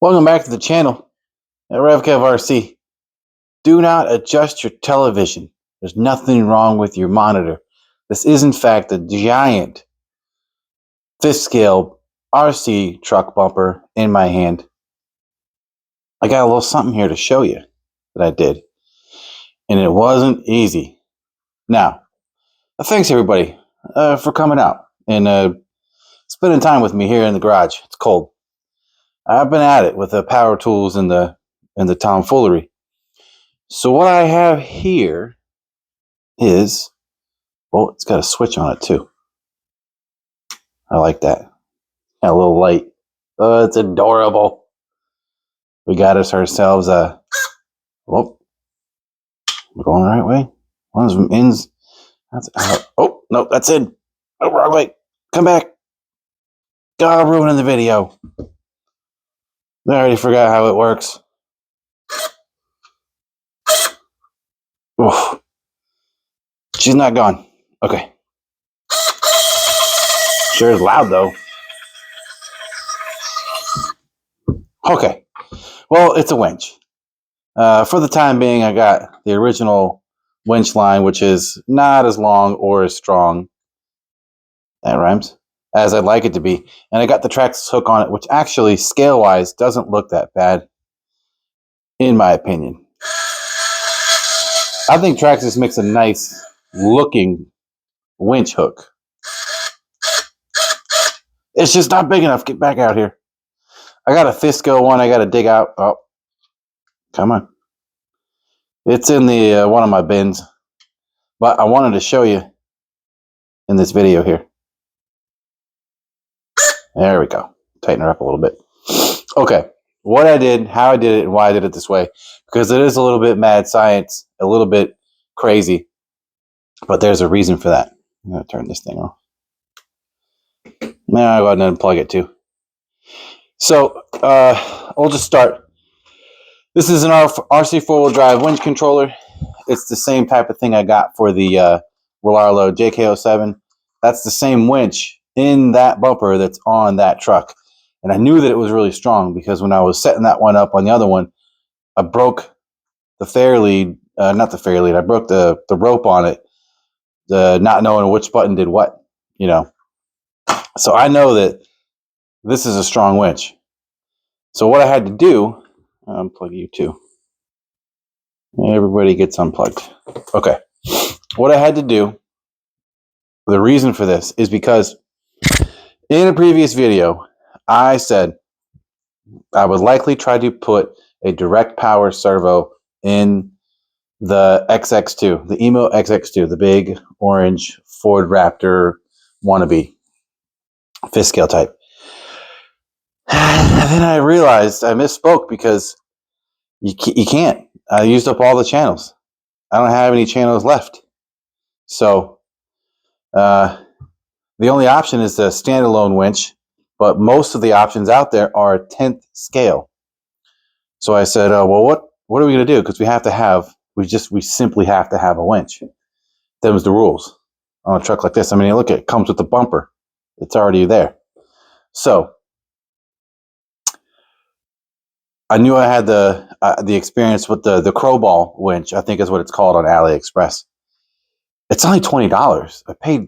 Welcome back to the channel at RevKev RC. Do not adjust your television. There's nothing wrong with your monitor. This is in fact a giant 5th scale RC truck bumper in my hand. I got a little something here to show you that I did. And it wasn't easy. Now, thanks everybody for coming out and spending time with me here in the garage. It's cold. I've been at it with the power tools and the tomfoolery. So what I have here is, well, it's got a switch on it too. I like that. Got a little light. Oh, it's adorable. We got ourselves a, whoop. We're going the right way. One of them ends. That's out. Oh, no, that's in. Oh, wrong way. Come back. God, I'm ruining the video. I already forgot how it works. Oof. She's not gone. Okay. Sure is loud though. Okay. Well, it's a winch. For the time being, I got the original winch line, which is not as long or as strong, that rhymes, as I'd like it to be. And I got the Traxxas hook on it, which actually, scale-wise, doesn't look that bad, in my opinion. I think Traxxas makes a nice looking winch hook. It's just not big enough. Get back out here. I got a Fisco one I got to dig out. Oh, come on. It's in the one of my bins. But I wanted to show you in this video here. There we go. Tighten her up a little bit. Okay. What I did, how I did it, and why I did it this way. Because it is a little bit mad science, a little bit crazy. But there's a reason for that. I'm going to turn this thing off. Now I'll go ahead and unplug it too. So, we'll just start. This is an RC 4-wheel drive winch controller. It's the same type of thing I got for the Rollarlo JK07. That's the same winch in that bumper that's on that truck. And I knew that it was really strong because when I was setting that one up on the other one, I broke the fairlead, not the fairlead, I broke the rope on it, not knowing which button did what, you know. So I know that this is a strong winch. So what I had to do, unplug you too. Everybody gets unplugged. Okay. What I had to do, the reason for this is because in a previous video, I said I would likely try to put a direct power servo in the XX2, the EMO XX2, the big orange Ford Raptor wannabe 5th scale type. And then I realized I misspoke because you can't. I used up all the channels. I don't have any channels left. So the only option is the standalone winch, but most of the options out there are 10th scale. So I said, well, what are we going to do? Because we simply have to have a winch. That was the rules on a truck like this. I mean, look, it comes with the bumper. It's already there. So I knew I had the experience with the crowball winch, I think is what it's called on AliExpress. It's only $20. I paid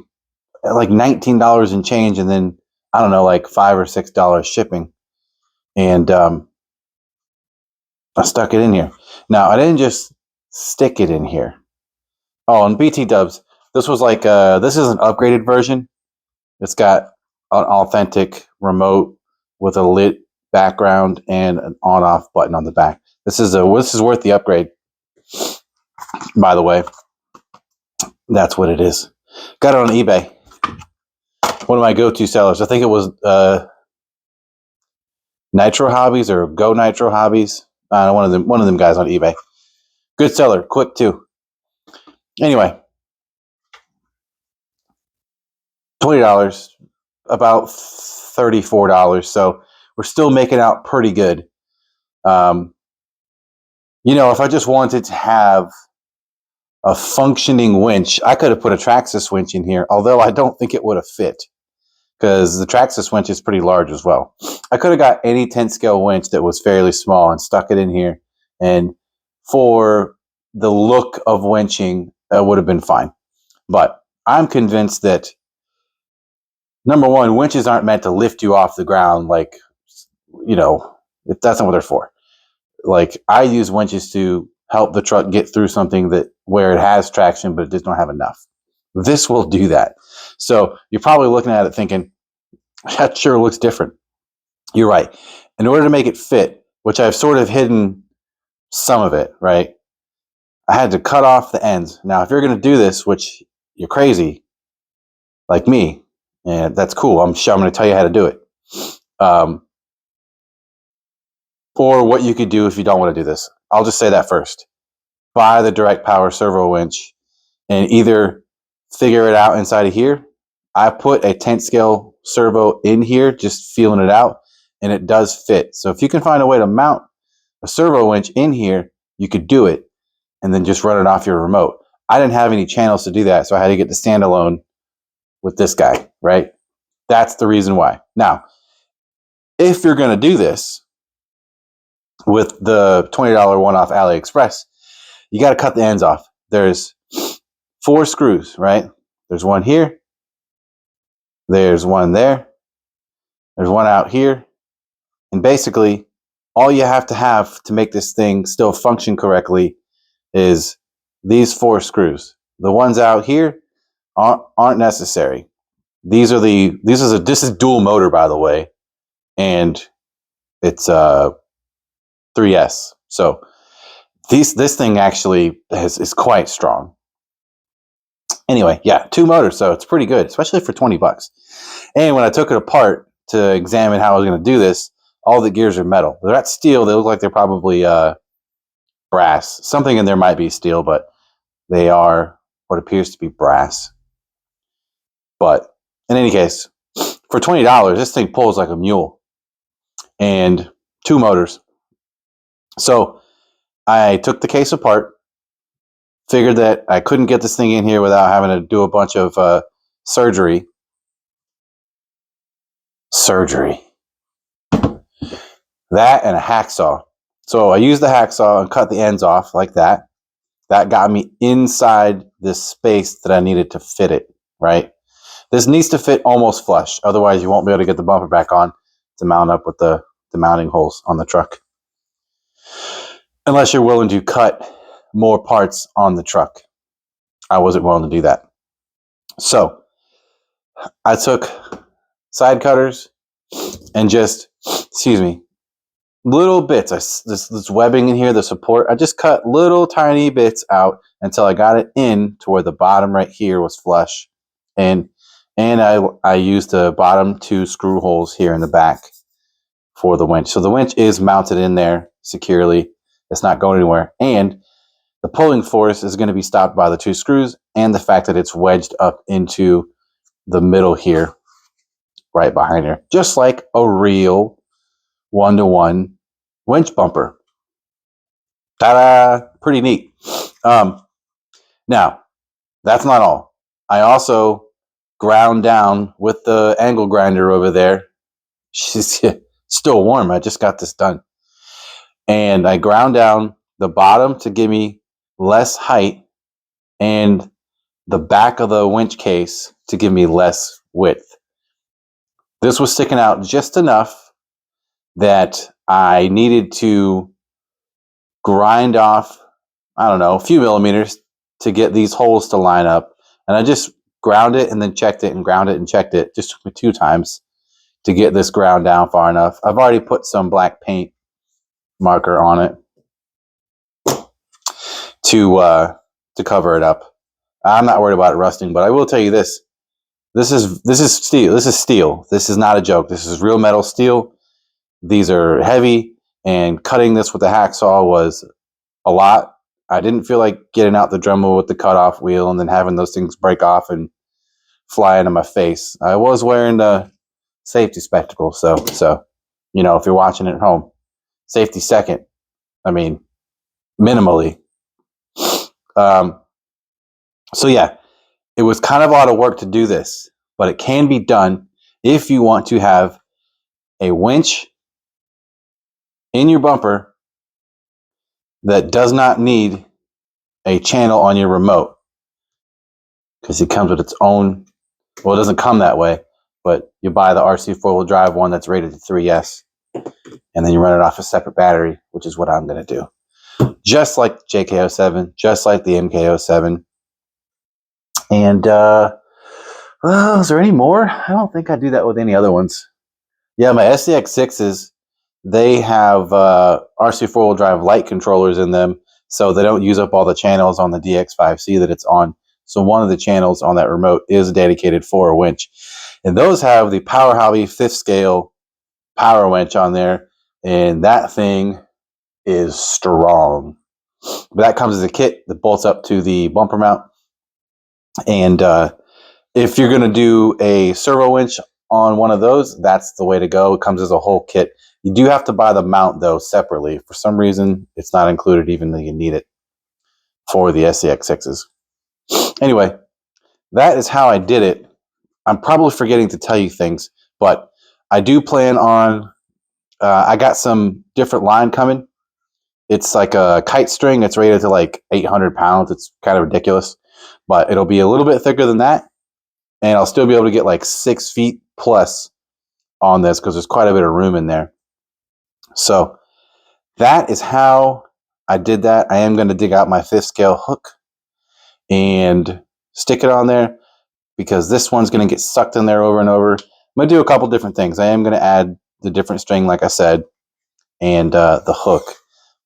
like $19 and change, and then I don't know, like $5 or $6 shipping. And I stuck it in here. Now I didn't just stick it in here. Oh, and BT Dubs, this was like this is an upgraded version. It's got an authentic remote with a lit background and an on-off button on the back. This is worth the upgrade. By the way, that's what it is. Got it on eBay. One of my go-to sellers. I think it was Nitro Hobbies or Go Nitro Hobbies. One of them guys on eBay. Good seller, quick too. Anyway, $20, about $34. So we're still making out pretty good. You know, if I just wanted to have a functioning winch, I could have put a Traxxas winch in here, although I don't think it would have fit because the Traxxas winch is pretty large as well. I could have got any 10 scale winch that was fairly small and stuck it in here, and for the look of winching, that would have been fine. But I'm convinced that, number one, winches aren't meant to lift you off the ground. Like, you know, that's not what they're for. Like, I use winches to help the truck get through something that where it has traction, but it just don't have enough. This will do that. So you're probably looking at it thinking, that sure looks different. You're right. In order to make it fit, which I've sort of hidden some of it, right? I had to cut off the ends. Now, if you're going to do this, which you're crazy, like me, and that's cool. I'm sure I'm going to tell you how to do it. Or what you could do if you don't want to do this. I'll just say that first. Buy the direct power servo winch and either figure it out inside of here. I put a 10 scale servo in here, just feeling it out, and it does fit. So if you can find a way to mount a servo winch in here, you could do it and then just run it off your remote. I didn't have any channels to do that, so I had to get the standalone with this guy, right? That's the reason why. Now, if you're going to do this with the $20 one off AliExpress, you got to cut the ends off. There's 4 screws, right? There's one here. There's one there. There's one out here. And basically, all you have to make this thing still function correctly is these 4 screws. The ones out here aren't necessary. This is dual motor, by the way, and it's 3S. So this thing actually is quite strong. Anyway, yeah, 2 motors, so it's pretty good, especially for $20. And when I took it apart to examine how I was going to do this, all the gears are metal. They're not steel. They look like they're probably brass. Something in there might be steel, but they are what appears to be brass. But in any case, for $20, this thing pulls like a mule. And 2 motors. So I took the case apart, figured that I couldn't get this thing in here without having to do a bunch of surgery. That and a hacksaw. So I used the hacksaw and cut the ends off like that. That got me inside this space that I needed to fit it, right? This needs to fit almost flush. Otherwise, you won't be able to get the bumper back on to mount up with the mounting holes on the truck. Unless you're willing to cut more parts on the truck. I wasn't willing to do that. So I took side cutters and just, little bits. This webbing in here, the support, I just cut little tiny bits out until I got it in to where the bottom right here was flush. And I used the bottom 2 screw holes here in the back for the winch. So the winch is mounted in there securely. It's not going anywhere. And the pulling force is going to be stopped by the 2 screws and the fact that it's wedged up into the middle here, right behind her. Just like a real 1-to-1 winch bumper. Ta-da! Pretty neat. Now, that's not all. I also ground down with the angle grinder over there. She's still warm. I just got this done. And I ground down the bottom to give me less height and the back of the winch case to give me less width. This was sticking out just enough that I needed to grind off, I don't know, a few millimeters to get these holes to line up. And I just ground it and then checked it and ground it and checked it. Just took me 2 times to get this ground down far enough. I've already put some black paint marker on it to cover it up. I'm not worried about it rusting, but I will tell you this. This is steel. This is steel. This is not a joke. This is real metal steel. These are heavy, and cutting this with a hacksaw was a lot. I didn't feel like getting out the Dremel with the cutoff wheel and then having those things break off and fly into my face. I was wearing the safety spectacles, so you know, if you're watching at home, safety second. I mean, minimally. So yeah, it was kind of a lot of work to do this, but it can be done. if you want to have a winch in your bumper that does not need a channel on your remote, because it comes with its own, well, it doesn't come that way, but you buy the RC four-wheel drive one that's rated to 3S, and then you run it off a separate battery, which is what I'm going to do. Just like the JK07, just like the MK07. And, well, is there any more? I don't think I do that with any other ones. Yeah, my SCX6s, they have RC four-wheel drive light controllers in them, so they don't use up all the channels on the DX5C that it's on. So one of the channels on that remote is dedicated for a winch. And those have the Power Hobby 5th scale power winch on there, and that thing is strong. But that comes as a kit that bolts up to the bumper mount. And if you're going to do a servo winch on one of those, that's the way to go. It comes as a whole kit. You do have to buy the mount, though, separately. For some reason, it's not included, even though you need it for the SCX6s. Anyway, that is how I did it. I'm probably forgetting to tell you things, but I do plan on, I got some different line coming. It's like a kite string. It's rated to like 800 pounds. It's kind of ridiculous, but it'll be a little bit thicker than that. And I'll still be able to get like 6 feet plus on this because there's quite a bit of room in there. So that is how I did that. I am going to dig out my 5th scale hook and stick it on there because this one's going to get sucked in there over and over. I'm going to do a couple different things. I am going to add the different string, like I said, and the hook.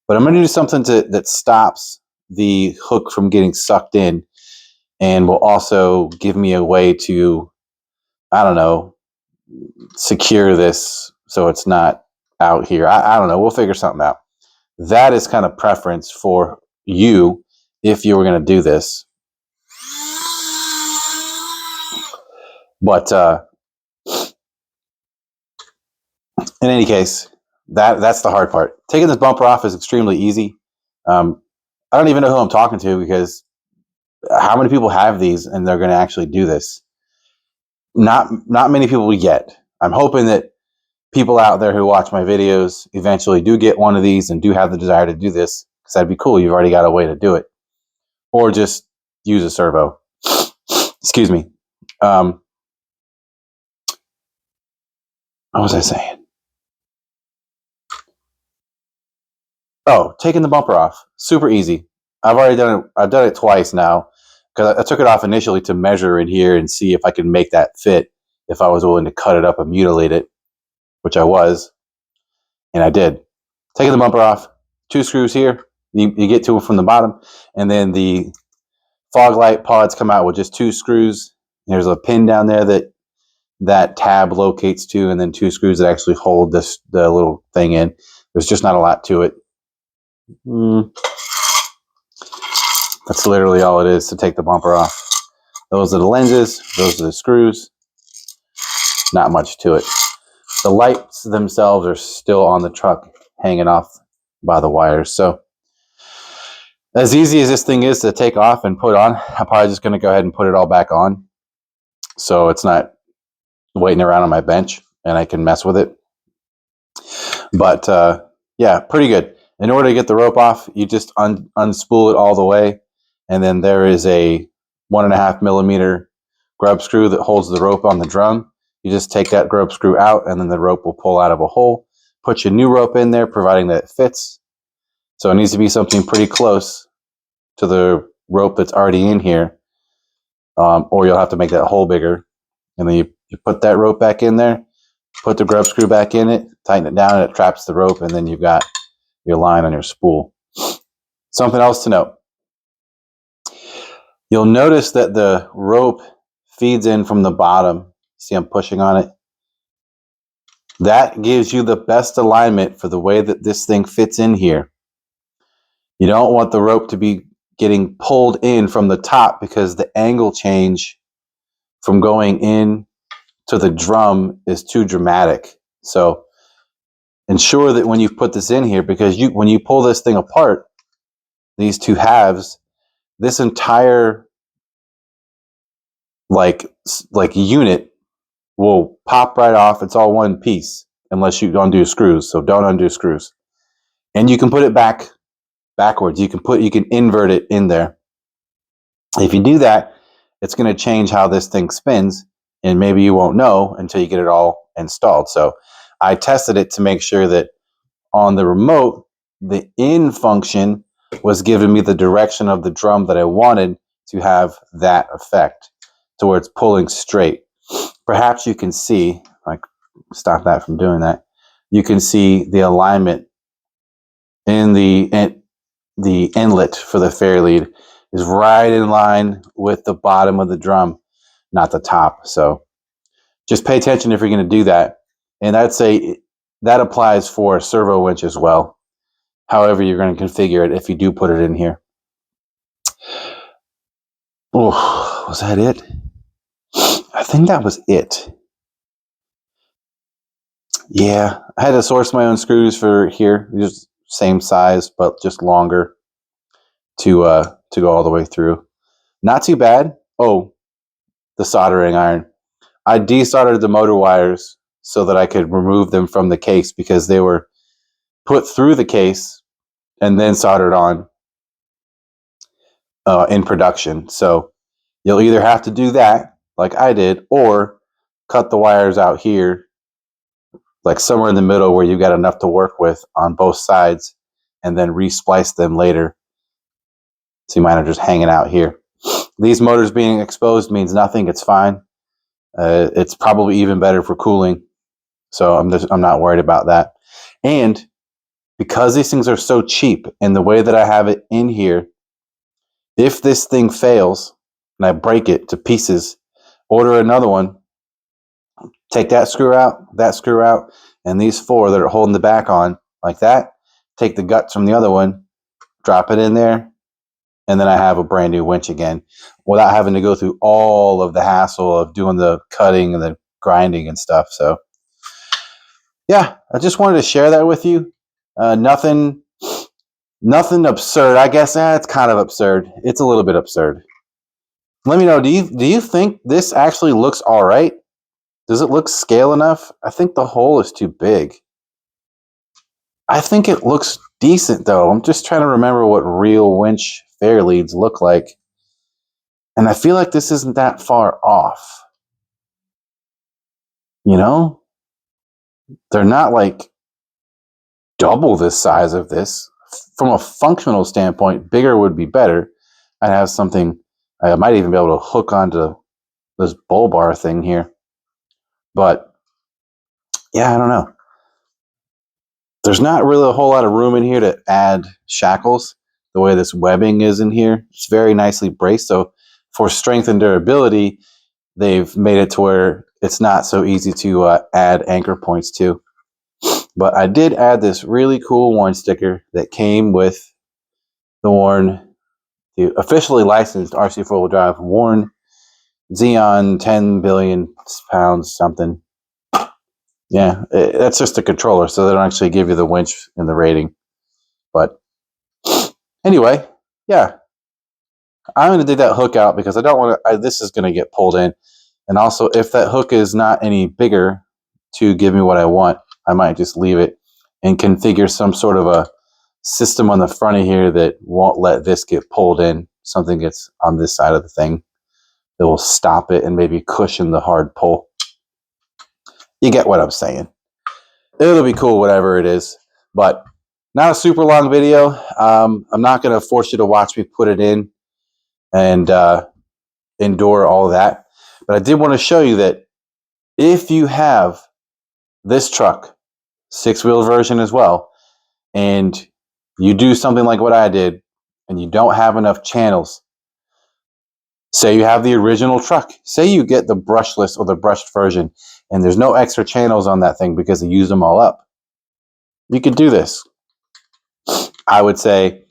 But I'm going to do something that stops the hook from getting sucked in and will also give me a way to, I don't know, secure this so it's not out here. I don't know. We'll figure something out. That is kind of preference for you if you were going to do this. But in any case, that's the hard part. Taking this bumper off is extremely easy. I don't even know who I'm talking to because how many people have these and they're going to actually do this? Not many people yet. I'm hoping that people out there who watch my videos eventually do get one of these and do have the desire to do this, because that'd be cool. You've already got a way to do it. Or just use a servo. Excuse me. What was I saying? Oh, taking the bumper off. Super easy. I've already done it. I've done it twice now because I took it off initially to measure it here and see if I could make that fit, if I was willing to cut it up and mutilate it, which I was, and I did. Taking the bumper off, 2 screws here. You get to it from the bottom, and then the fog light pods come out with just 2 screws. There's a pin down there that tab locates to, and then 2 screws that actually hold the little thing in. There's just not a lot to it. That's literally all it is to take the bumper off. Those are the lenses. Those are the screws. Not much to it. The lights themselves are still on the truck, hanging off by the wires. So as easy as this thing is to take off and put on, I'm probably just going to go ahead and put it all back on, so it's not waiting around on my bench and I can mess with it. But yeah, pretty good. In order to get the rope off, you just unspool it all the way, and then there is a 1.5 millimeter grub screw that holds the rope on the drum. You just take that grub screw out, and then the rope will pull out of a hole. Put your new rope in there, providing that it fits. So it needs to be something pretty close to the rope that's already in here, or you'll have to make that hole bigger. And then you put that rope back in there, put the grub screw back in it, tighten it down, and it traps the rope, and then you've got your line on your spool. Something else to note. You'll notice that the rope feeds in from the bottom. See, I'm pushing on it. That gives you the best alignment for the way that this thing fits in here. You don't want the rope to be getting pulled in from the top because the angle change from going in to the drum is too dramatic. So ensure that when you put this in here, because when you pull this thing apart, these 2 halves, this entire like unit will pop right off. It's all one piece unless you undo screws. So don't undo screws. And you can put it backwards. You can invert it in there. If you do that, it's going to change how this thing spins, and maybe you won't know until you get it all installed. So I tested it to make sure that on the remote, the in function was giving me the direction of the drum that I wanted to have that effect, to where it's pulling straight. Perhaps you can see, like, stop that from doing that. You can see the alignment in the inlet for the fairlead is right in line with the bottom of the drum, not the top. So just pay attention if you're going to do that. And I'd say that applies for a servo winch as well. However you're going to configure it if you do put it in here. Oh, was that it? I think that was it. Yeah, I had to source my own screws for here, just same size but just longer to go all the way through. Not too bad. Oh, the soldering iron. I desoldered the motor wires so that I could remove them from the case because they were put through the case and then soldered on in production. So you'll either have to do that like I did, or cut the wires out here, like somewhere in the middle where you got enough to work with on both sides, and then re-splice them later. See, mine are just hanging out here. These motors being exposed means nothing. It's fine. It's probably even better for cooling. So I'm not worried about that. And because these things are so cheap, and the way that I have it in here, if this thing fails and I break it to pieces, order another one, take that screw out, and these four that are holding the back on like that, take the guts from the other one, drop it in there, and then I have a brand new winch again without having to go through all of the hassle of doing the cutting and the grinding and stuff. So yeah, I just wanted to share that with you. Nothing absurd. I guess it's kind of absurd. It's a little bit absurd. Let me know, do you think this actually looks all right? Does it look scale enough? I think the hole is too big. I think it looks decent though. I'm just trying to remember what real winch fairleads look like. And I feel like this isn't that far off. You know? They're not like double this size of this. From a functional standpoint, bigger would be better. I'd have something, I might even be able to hook onto this bull bar thing here. But yeah, I don't know. There's not really a whole lot of room in here to add shackles. The way this webbing is in here, it's very nicely braced. So for strength and durability, they've made it to where it's not so easy to add anchor points to. But I did add this really cool Warn sticker that came with the Warn, the officially licensed RC four-wheel drive Warn Xeon 10 billion pounds something. Yeah, that's just a controller, so they don't actually give you the winch in the rating. But anyway, yeah, I'm going to dig that hook out because I don't want to, this is going to get pulled in. And also, if that hook is not any bigger to give me what I want, I might just leave it and configure some sort of a system on the front of here that won't let this get pulled in. Something gets on this side of the thing that will stop it and maybe cushion the hard pull. You get what I'm saying. It'll be cool, whatever it is. But not a super long video. I'm not going to force you to watch me put it in and endure all that. But I did want to show you that if you have this truck, 6-wheel version as well, and you do something like what I did, and you don't have enough channels, say you have the original truck, say you get the brushless or the brushed version, and there's no extra channels on that thing because they used them all up, you could do this. I would say,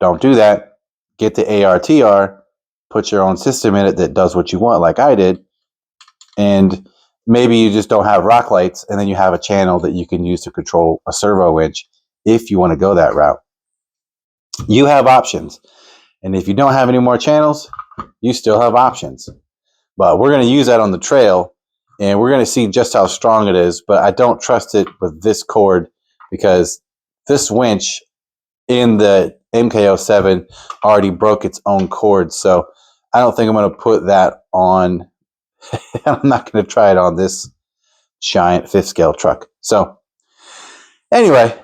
don't do that. Get the ARTR, put your own system in it that does what you want, like I did, and maybe you just don't have rock lights, and then you have a channel that you can use to control a servo winch if you want to go that route. You have options. And if you don't have any more channels, you still have options. But we're going to use that on the trail and we're going to see just how strong it is, but I don't trust it with this cord because this winch in the MK07 already broke its own cord, so I don't think I'm going to put that on. I'm not going to try it on this giant 5th scale truck. So anyway,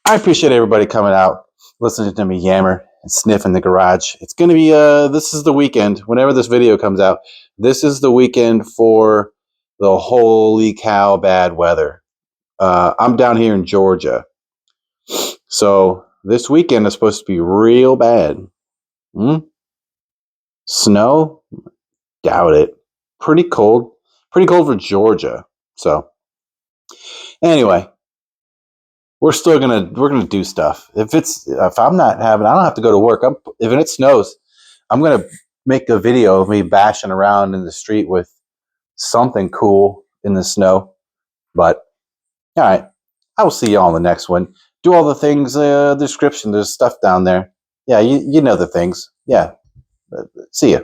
I appreciate everybody coming out, listening to me yammer and sniff in the garage. It's going to be, this is the weekend. Whenever this video comes out, this is the weekend for the holy cow bad weather. I'm down here in Georgia. So this weekend is supposed to be real bad. Snow? Doubt it. Pretty cold. Pretty cold for Georgia. So anyway, we're gonna do stuff. If I'm not having, I don't have to go to work. If it snows, I'm gonna make a video of me bashing around in the street with something cool in the snow. But all right, I will see you all in the next one. Do all the things. Description. There's stuff down there. Yeah, you know the things. Yeah. See ya.